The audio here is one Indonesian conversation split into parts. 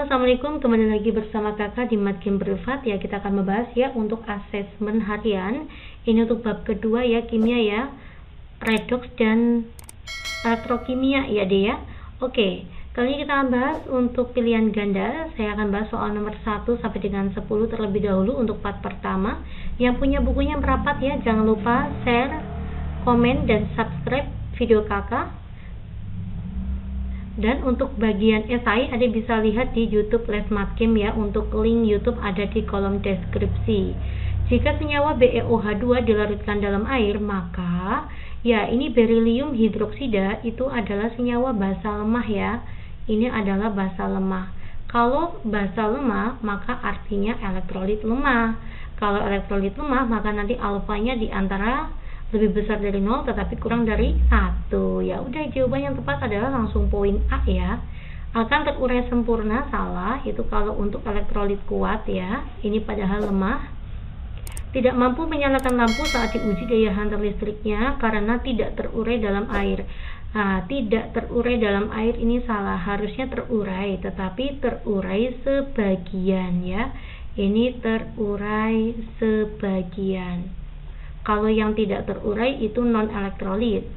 Assalamualaikum, kembali lagi bersama kakak di Matgame Privat. Ya, kita akan membahas ya untuk asesmen harian. Ini untuk bab kedua ya, kimia ya, redoks dan elektrokimia ya deh ya. Oke, kali ini kita akan bahas untuk pilihan ganda. Saya akan bahas soal nomor 1 sampai dengan 10 terlebih dahulu untuk part pertama. Yang punya bukunya merapat ya, jangan lupa share, komen, dan subscribe video kakak. Dan untuk bagian esai ada bisa lihat di YouTube Les Matgame ya. Untuk link YouTube ada di kolom deskripsi. Jika senyawa BeOH2 dilarutkan dalam air, maka ya ini berilium hidroksida itu adalah senyawa basa lemah ya. Ini adalah basa lemah. Kalau basa lemah maka artinya elektrolit lemah. Kalau elektrolit lemah maka nanti alfanya di antara lebih besar dari 0 tetapi kurang dari 1. Ya udah, jawaban yang tepat adalah langsung poin A ya. Akan terurai sempurna, salah. Itu kalau untuk elektrolit kuat ya. Ini padahal lemah. Tidak mampu menyalakan lampu saat diuji daya hantar listriknya karena tidak terurai dalam air. Nah, tidak terurai dalam air ini salah. Harusnya terurai, tetapi terurai sebagian ya. Ini terurai sebagian. Kalau yang tidak terurai itu non-elektrolit.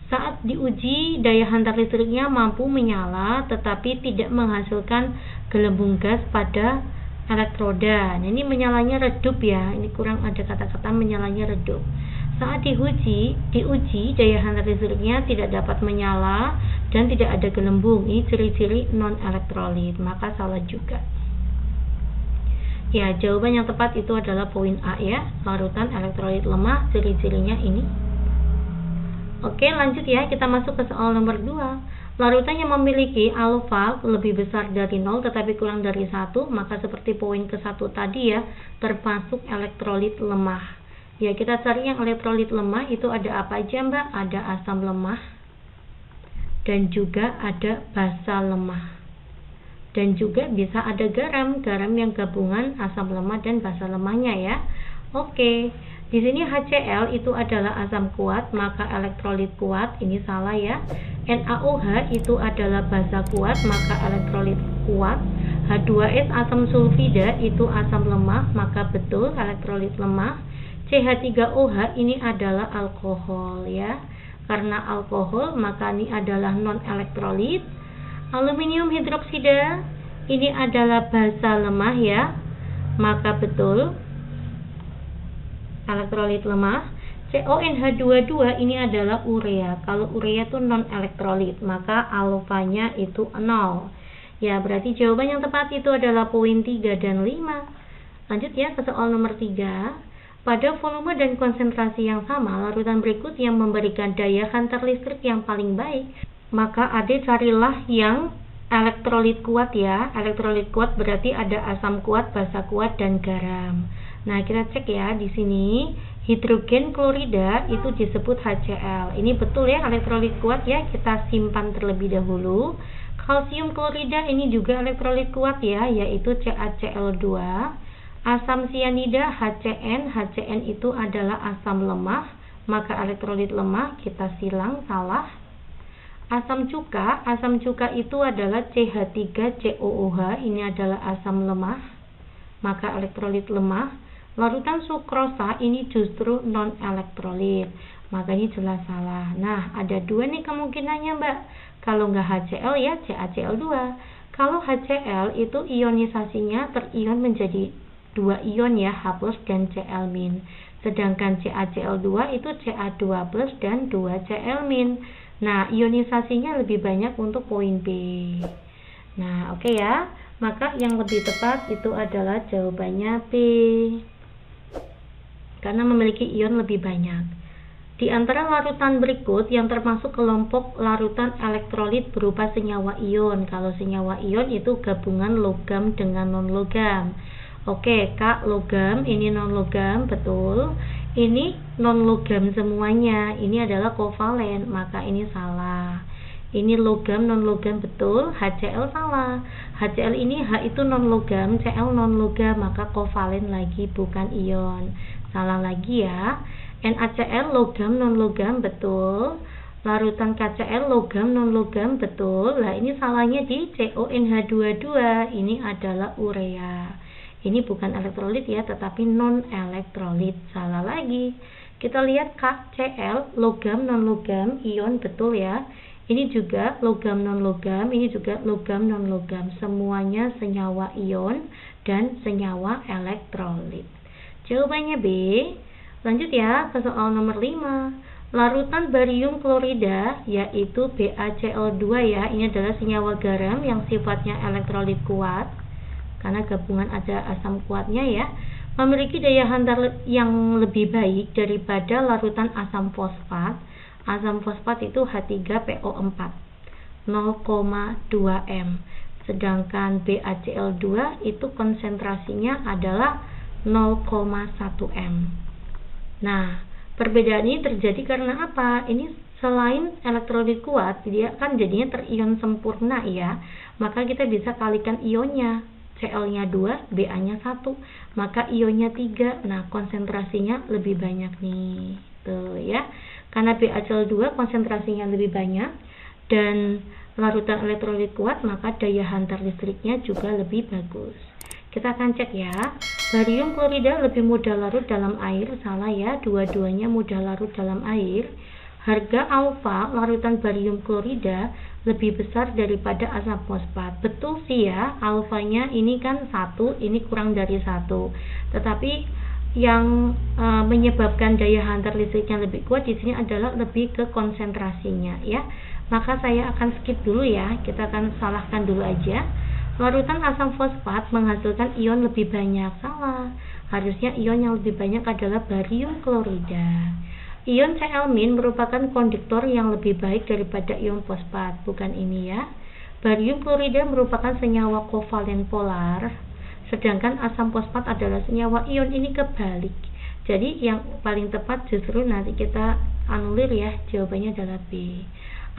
Saat diuji, daya hantar listriknya mampu menyala tetapi tidak menghasilkan gelembung gas pada elektroda. Nah, ini menyalanya redup ya. Ini kurang ada kata-kata menyalanya redup. Saat diuji daya hantar listriknya tidak dapat menyala dan tidak ada gelembung. Ini ciri-ciri non-elektrolit, maka salah juga. Ya, jawaban yang tepat itu adalah poin A ya. Larutan elektrolit lemah, ciri-cirinya ini. Oke, lanjut ya. Kita masuk ke soal nomor 2. Larutan yang memiliki alfa lebih besar dari 0 tetapi kurang dari 1, maka seperti poin ke-1 tadi ya, termasuk elektrolit lemah. Ya, kita cari yang elektrolit lemah itu ada apa aja, Mbak? Ada asam lemah dan juga ada basa lemah. Dan juga bisa ada garam yang gabungan asam lemah dan basa lemahnya ya. Oke, di sini HCl itu adalah asam kuat, maka elektrolit kuat, ini salah ya. NaOH itu adalah basa kuat, maka elektrolit kuat. H2S asam sulfida itu asam lemah, maka betul elektrolit lemah. CH3OH ini adalah alkohol ya. Karena alkohol maka ini adalah non elektrolit. Aluminium hidroksida ini adalah basa lemah ya, maka betul elektrolit lemah. CONH22 ini adalah urea. Kalau urea itu non elektrolit, maka alfanya itu 0 ya. Berarti jawaban yang tepat itu adalah poin 3 dan 5. Lanjut ya ke soal nomor 3. Pada volume dan konsentrasi yang sama, larutan berikut yang memberikan daya hantar listrik yang paling baik, maka adik carilah yang elektrolit kuat ya. Elektrolit kuat berarti ada asam kuat, basa kuat, dan garam. Nah, kita cek ya di sini hidrogen klorida itu disebut HCl. Ini betul ya, elektrolit kuat ya. Kita simpan terlebih dahulu. Kalsium klorida ini juga elektrolit kuat ya, yaitu CaCl2. Asam sianida HCN. HCN itu adalah asam lemah, maka elektrolit lemah kita silang, salah. Asam cuka itu adalah CH3COOH, ini adalah asam lemah, maka elektrolit lemah. Larutan sukrosa ini justru non elektrolit, maka ini jelas salah. Nah, ada dua nih kemungkinannya Mbak. Kalau nggak HCl ya CaCl2. Kalau HCl itu ionisasinya terion menjadi 2 ion ya, H+ dan Cl-. Sedangkan CaCl2 itu Ca2+ dan 2Cl-. Nah, ionisasinya lebih banyak untuk poin B. Nah, oke ya. Maka yang lebih tepat itu adalah jawabannya B. Karena memiliki ion lebih banyak. Di antara larutan berikut yang termasuk kelompok larutan elektrolit berupa senyawa ion. Kalau senyawa ion itu gabungan logam dengan non-logam. Oke, Kak, logam, ini non-logam, betul. Ini non-logam semuanya. Ini adalah kovalen, maka ini salah. Ini logam, non-logam, betul. HCl salah. HCl ini H itu non-logam, Cl non-logam, maka kovalen lagi, bukan ion. Salah lagi ya. NaCl logam, non-logam, betul. Larutan KCl logam non logam, betul. Lah ini salahnya di CONH22, ini adalah urea. Ini bukan elektrolit ya, tetapi non elektrolit. Salah lagi. Kita lihat KCl logam non logam, ion, betul ya. Ini juga logam non logam, ini juga logam non logam. Semuanya senyawa ion dan senyawa elektrolit. Jawabannya B. Lanjut ya ke soal nomor 5. Larutan barium klorida, yaitu BaCl2 ya, ini adalah senyawa garam yang sifatnya elektrolit kuat karena gabungan ada asam kuatnya ya, memiliki daya hantar yang lebih baik daripada larutan asam fosfat. Asam fosfat itu H3PO4 0,2 m, sedangkan BaCl2 itu konsentrasinya adalah 0,1 m. Nah, perbedaan ini terjadi karena apa? Ini selain elektrolit kuat, dia kan jadinya terion sempurna ya. Maka kita bisa kalikan ionnya. Cl-nya 2, Ba-nya 1. Maka ionnya 3. Nah, konsentrasinya lebih banyak nih. Tuh ya. Karena BaCl2 konsentrasinya lebih banyak dan larutan elektrolit kuat, maka daya hantar listriknya juga lebih bagus. Kita akan cek ya. Barium klorida lebih mudah larut dalam air. Salah ya, dua-duanya mudah larut dalam air. Harga alfa larutan barium klorida lebih besar daripada asam fosfat. Betul sih ya, alfanya ini kan 1, ini kurang dari 1. Tetapi yang menyebabkan daya hantar listriknya lebih kuat di sini adalah lebih ke konsentrasinya ya. Maka saya akan skip dulu ya. Kita akan salahkan dulu aja. Larutan asam fosfat menghasilkan ion lebih banyak. Salah. Harusnya ion yang lebih banyak adalah barium klorida. Ion Cl- merupakan konduktor yang lebih baik daripada ion fosfat. Bukan ini ya. Barium klorida merupakan senyawa kovalen polar, sedangkan asam fosfat adalah senyawa ion. Ini kebalik. Jadi yang paling tepat justru nanti kita anulir ya. Jawabannya adalah B.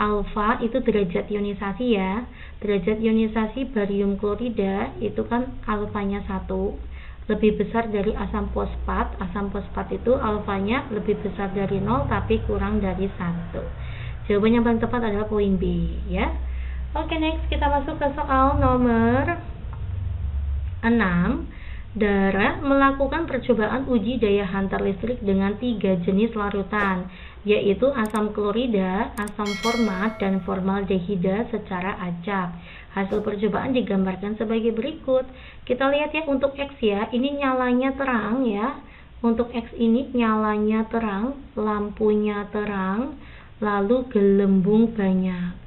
Alfa itu derajat ionisasi ya. Derajat ionisasi barium klorida itu kan alfanya 1, lebih besar dari asam fosfat. Asam fosfat itu alfanya lebih besar dari 0 tapi kurang dari 1. Jawaban yang paling tepat adalah poin B ya. Oke, next kita masuk ke soal nomor 6. Dara melakukan percobaan uji daya hantar listrik dengan 3 jenis larutan, yaitu asam klorida, asam format, dan formaldehida secara acak. Hasil percobaan digambarkan sebagai berikut. Kita lihat ya untuk X ya, ini nyalanya terang ya. Untuk X ini nyalanya terang, lampunya terang, lalu gelembung banyak.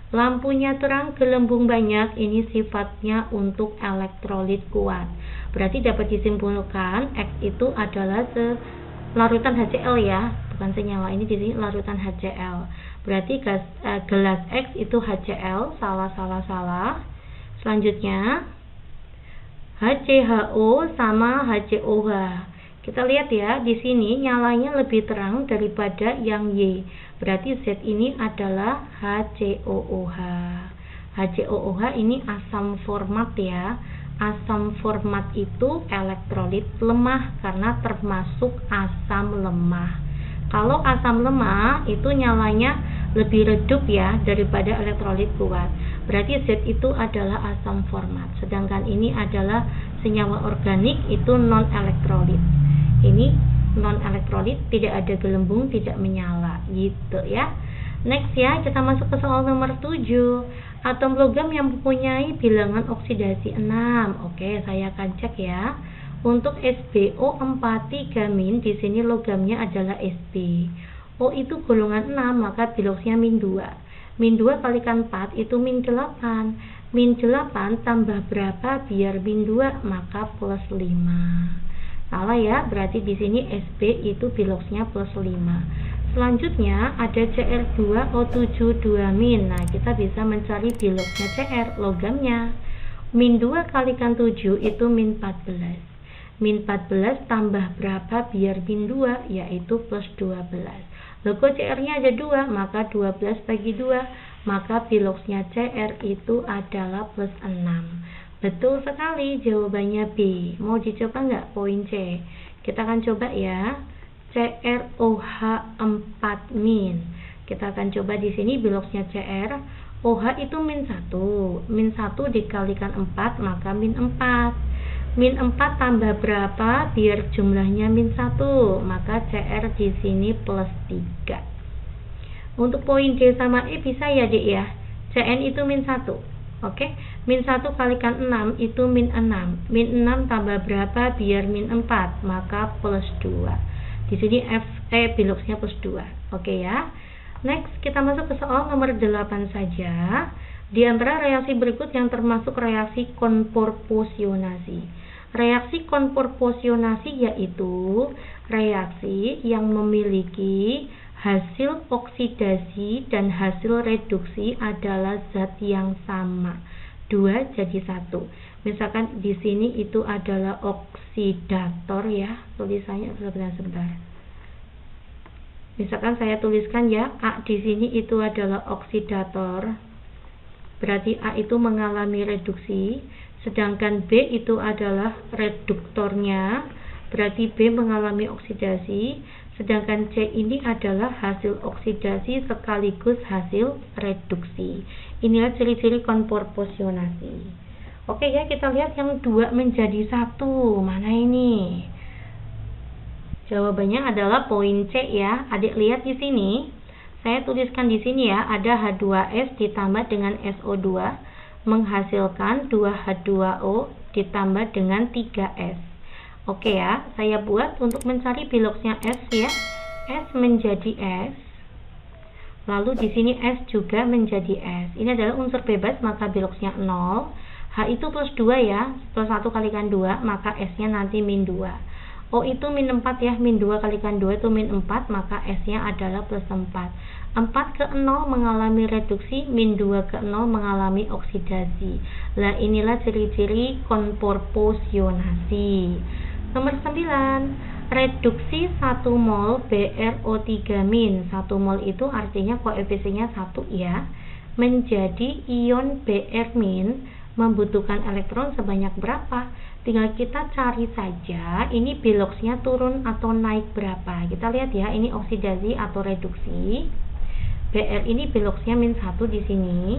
Lampunya terang, gelembung banyak, ini sifatnya untuk elektrolit kuat. Berarti dapat disimpulkan X itu adalah larutan HCl ya, bukan senyawa. Ini di sini larutan HCl. Berarti gelas X itu HCl. Salah. Selanjutnya HCHO sama HCOH. Kita lihat ya, di sini nyalanya lebih terang daripada yang Y. Berarti Z ini adalah HCOOH. HCOOH ini asam format ya. Asam format itu elektrolit lemah karena termasuk asam lemah. Kalau asam lemah itu nyalanya lebih redup ya daripada elektrolit kuat. Berarti Z itu adalah asam format. Sedangkan ini adalah senyawa organik, itu non elektrolit. Ini non elektrolit, tidak ada gelembung, tidak menyala gitu ya. Next ya, kita masuk ke soal nomor 7. Atom logam yang mempunyai bilangan oksidasi 6. Oke, saya akan cek ya. Untuk SbO4 3- di sini logamnya adalah Sb. O itu golongan 6, maka biloksnya -2. -2 kalikan 4 itu -8. -8 tambah berapa biar -2? Maka +5. Salah ya, berarti di sini Sb itu biloksnya +5. Selanjutnya ada Cr2O7 2-. Nah, kita bisa mencari biloksnya Cr, logamnya. -2 kalikan 7 itu -14. -14 tambah berapa biar -2? Yaitu +12. Logo Cr-nya ada 2, maka 12 bagi 2. Maka biloksnya Cr itu adalah +6. Betul sekali, jawabannya B. Mau dicoba nggak poin C? Kita akan coba ya. CrOH4-. Kita akan coba di sini biloxnya Cr. OH itu min 1. Min 1 dikalikan 4 maka min 4. Min 4 tambah berapa biar jumlahnya min 1? Maka Cr di sini plus 3. Untuk poin D sama E bisa ya Dek ya. Cn itu min 1. Oke, min 1 kalikan 6 itu min 6. Min 6 tambah berapa biar min 4? Maka plus 2. Di sini biloxnya plus 2. Oke ya. Next, kita masuk ke soal nomor 8 saja. Di antara reaksi berikut yang termasuk reaksi konproporsionasi. Reaksi konproporsionasi yaitu reaksi yang memiliki hasil oksidasi dan hasil reduksi adalah zat yang sama. 2 jadi 1. Misalkan di sini itu adalah oksidator ya. Tulisannya sebentar. Misalkan saya tuliskan ya, A di sini itu adalah oksidator. Berarti A itu mengalami reduksi, sedangkan B itu adalah reduktornya. Berarti B mengalami oksidasi, sedangkan C ini adalah hasil oksidasi sekaligus hasil reduksi. Inilah ciri-ciri konproporsionasi. Oke ya, kita lihat yang 2 menjadi 1. Mana ini? Jawabannya adalah poin C ya. Adik lihat di sini. Saya tuliskan di sini ya, ada H2S ditambah dengan SO2 menghasilkan 2H2O ditambah dengan 3S. Oke ya, saya buat untuk mencari biloxnya S ya. S menjadi S. Lalu di sini S juga menjadi S. Ini adalah unsur bebas, maka biloxnya 0. H itu plus 2 ya. Plus 1 kalikan 2, maka S-nya nanti min 2. O itu min 4 ya, min 2 kalikan 2 itu min 4, maka S-nya adalah plus 4. 4 ke 0 mengalami reduksi, min 2 ke 0 mengalami oksidasi. Nah, inilah ciri-ciri konproporsionasi. Nomor 9, reduksi 1 mol BrO3 min. 1 mol itu artinya koefisiennya 1 ya, menjadi ion Br min membutuhkan elektron sebanyak berapa? Tinggal kita cari saja ini biloxnya turun atau naik berapa. Kita lihat ya, ini oksidasi atau reduksi. Br ini biloxnya min 1 di sini.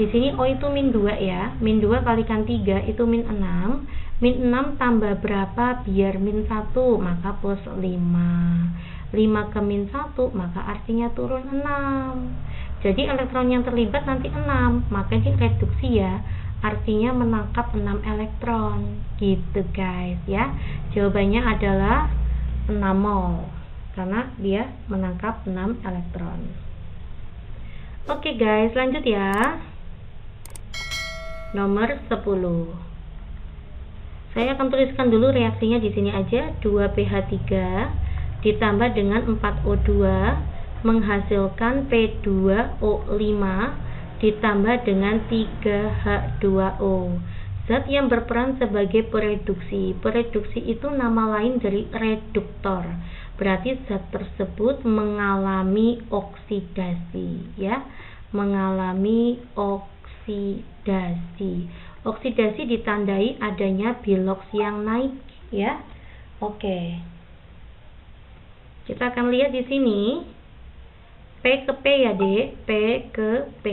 Di sini O itu min 2 ya. Min 2 kalikan 3 itu min 6. Min 6 tambah berapa biar min 1? Maka plus 5. 5 ke min 1 maka artinya turun 6. Jadi elektron yang terlibat nanti 6. Maka ini reduksi ya. Artinya menangkap 6 elektron gitu guys ya. Jawabannya adalah 6 mol karena dia menangkap 6 elektron. Oke guys, lanjut ya. Nomor 10. Saya akan tuliskan dulu reaksinya di sini aja. 2pH3 ditambah dengan 4O2 menghasilkan P2O5 ditambah dengan 3H2O. Zat yang berperan sebagai pereduksi. Pereduksi itu nama lain dari reduktor. Berarti zat tersebut mengalami oksidasi ya. Mengalami oksidasi. Oksidasi ditandai adanya bilox yang naik ya. Oke. Kita akan lihat di sini. P ke P ya Dek, P ke P,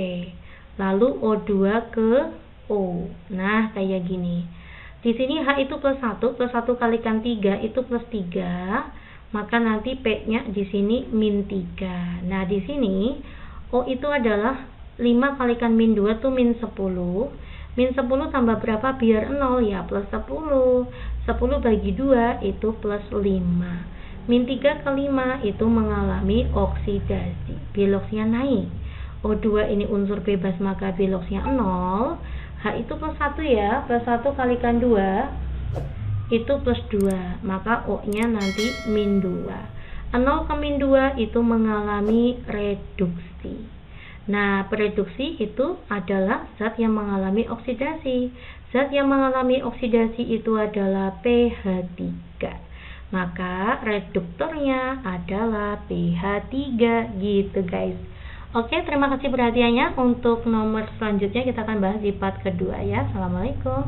lalu O2 ke O. Nah kayak gini. Di sini H itu plus 1 kalikan 3 itu plus 3, maka nanti P nya di sini min 3. Nah di sini O itu adalah 5 kalikan min 2 itu min 10. Min 10 tambah berapa biar 0 ya, plus 10. 10 bagi 2 itu plus 5. Min 3 ke 5 itu mengalami oksidasi. Biloxnya naik. O2 ini unsur bebas maka biloxnya 0. H itu plus 1 ya. Plus 1 kalikan 2 itu plus 2. Maka O nya nanti min 2. 0 ke min 2 itu mengalami reduksi. Nah, pereduksi itu adalah zat yang mengalami oksidasi. Zat yang mengalami oksidasi itu adalah pH3. Maka reduktornya adalah pH3 gitu guys. Oke, terima kasih perhatiannya. Untuk nomor selanjutnya kita akan bahas di part kedua ya. Assalamualaikum.